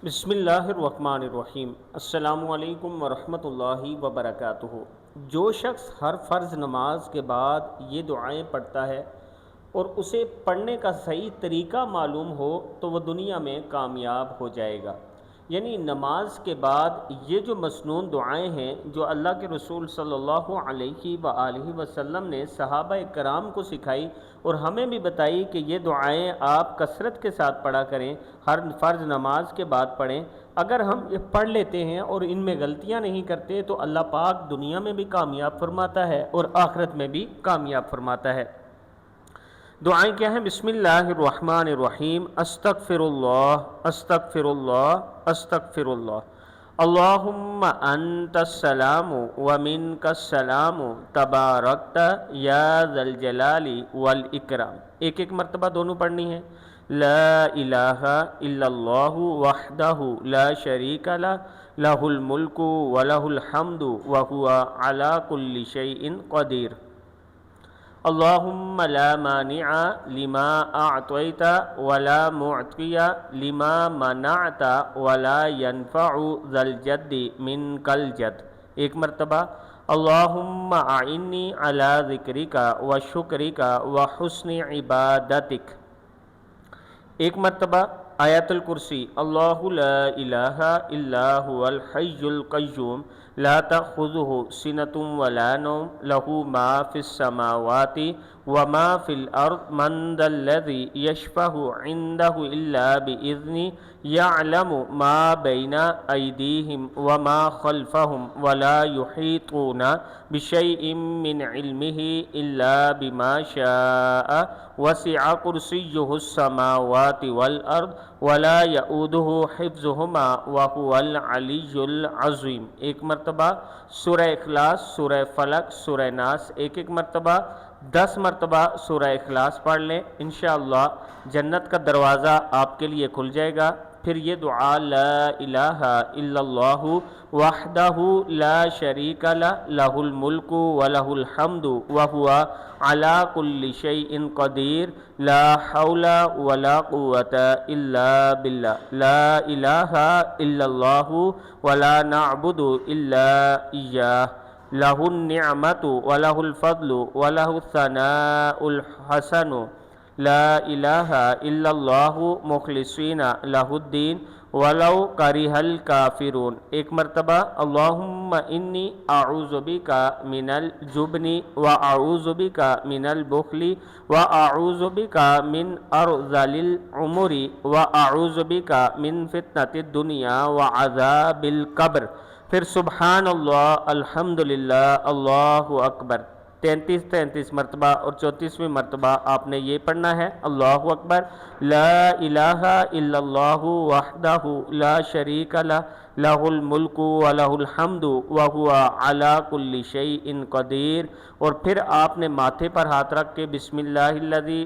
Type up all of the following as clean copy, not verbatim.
بسم اللہ الرحمن الرحیم۔ السلام علیکم ورحمۃ اللہ وبرکاتہ۔ جو شخص ہر فرض نماز کے بعد یہ دعائیں پڑھتا ہے اور اسے پڑھنے کا صحیح طریقہ معلوم ہو تو وہ دنیا میں کامیاب ہو جائے گا۔ یعنی نماز کے بعد یہ جو مسنون دعائیں ہیں جو اللہ کے رسول صلی اللہ علیہ وآلہ وسلم نے صحابہ کرام کو سکھائی اور ہمیں بھی بتائی کہ یہ دعائیں آپ کثرت کے ساتھ پڑھا کریں، ہر فرض نماز کے بعد پڑھیں۔ اگر ہم یہ پڑھ لیتے ہیں اور ان میں غلطیاں نہیں کرتے تو اللہ پاک دنیا میں بھی کامیاب فرماتا ہے اور آخرت میں بھی کامیاب فرماتا ہے۔ دعائیں کیا ہیں؟ بسم اللہ الرحمن الرحیم۔ استغفر اللہ استغفر اللہ استغفر اللہ، اللہم انت السلام ومنک السلام تبارکت یا ذا الجلال والاکرام۔ ایک ایک مرتبہ دونوں پڑھنی ہے۔ لا الہ الا اللہ وحدہ لا شریک لہ، لہ الملک ولہ الحمد وہو علی کل شیء قدیر۔ اللہم لا مانع لما اعطیت ولا معطی لما منعت ولا ينفع ذا الجد منک الجد۔ ایک مرتبہ اللہم اعنی علی ذکرک وشکرک وحسن عبادتک۔ ایک مرتبہ آیت الکرسی، اللہ لا الہ الا هو الحی القیوم لا تأخذہ سنۃ ولا نوم لہ ما فی السماوات وما فی الارض من ذا الذی یشفع عندہ الا بإذنہ یعلم ما بین ایدیہم وما خلفہم ولا یحیطون بشیء من علمہ الا بما شاء وسع کرسیہ السماوات والارض ولا یؤودہ حفظہما وہو العلی العظیم۔ ایک مرتبہ سورہ اخلاص، سورہ فلق، سورہ ناس، ایک ایک مرتبہ 10 مرتبہ سورہ اخلاص پڑھ لیں، انشاءاللہ جنت کا دروازہ آپ کے لیے کھل جائے گا۔ پھر یہ دعا لا الہ الا اللہ وحدہ لا شریک لہ، لہ الملک ولہ الحمد وہو علی کل شیء قدیر، لا حول ولا قوۃ الا باللہ، لا الہ الا اللہ ولا نعبد الا ایاہ، لہ النعمۃ ولہ الفضل ولہ الثناء الحسن، لا الہ الا اللہ مخلصین لہ الدین ولو کرہ الکافرون۔ ایک مرتبہ اللہم انی اعوذ بک من الجبن واعوذ بک من البخل واعوذ بک من ارذل العمر واعوذ بک من فتنۃ الدنیا وعذاب القبر۔ پھر سبحان اللہ، الحمدللہ، اللہ اکبر 33 مرتبہ، اور 34ویں مرتبہ آپ نے یہ پڑھنا ہے، اللہ اکبر، لا الہ الا اللہ وحدہ لا شریک لہ، لہ الملک ولہ الحمد وہو علی کل شیء قدیر۔ اور پھر آپ نے ماتھے پر ہاتھ رکھ کے بسم اللہ الذی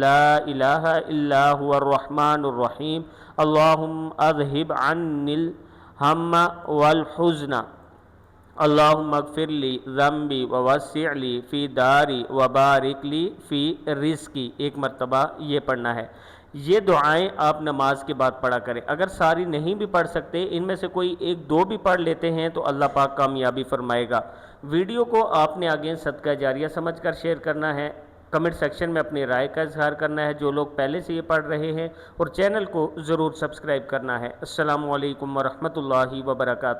لا الہ الا هو الرحمن الرحیم، اللہم اذہب عنی الہم والحزن، اللہم اغفر لی ذنبی ووسع لی فی داری وبارک لی فی رزقی۔ ایک مرتبہ یہ پڑھنا ہے۔ یہ دعائیں آپ نماز کے بعد پڑھا کریں۔ اگر ساری نہیں بھی پڑھ سکتے، ان میں سے کوئی ایک دو بھی پڑھ لیتے ہیں تو اللہ پاک کامیابی فرمائے گا۔ ویڈیو کو آپ نے آگے صدقہ جاریہ سمجھ کر شیئر کرنا ہے، کمنٹ سیکشن میں اپنی رائے کا اظہار کرنا ہے جو لوگ پہلے سے یہ پڑھ رہے ہیں، اور چینل کو ضرور سبسکرائب کرنا ہے۔ السلام علیکم ورحمۃ اللہ وبرکاتہ۔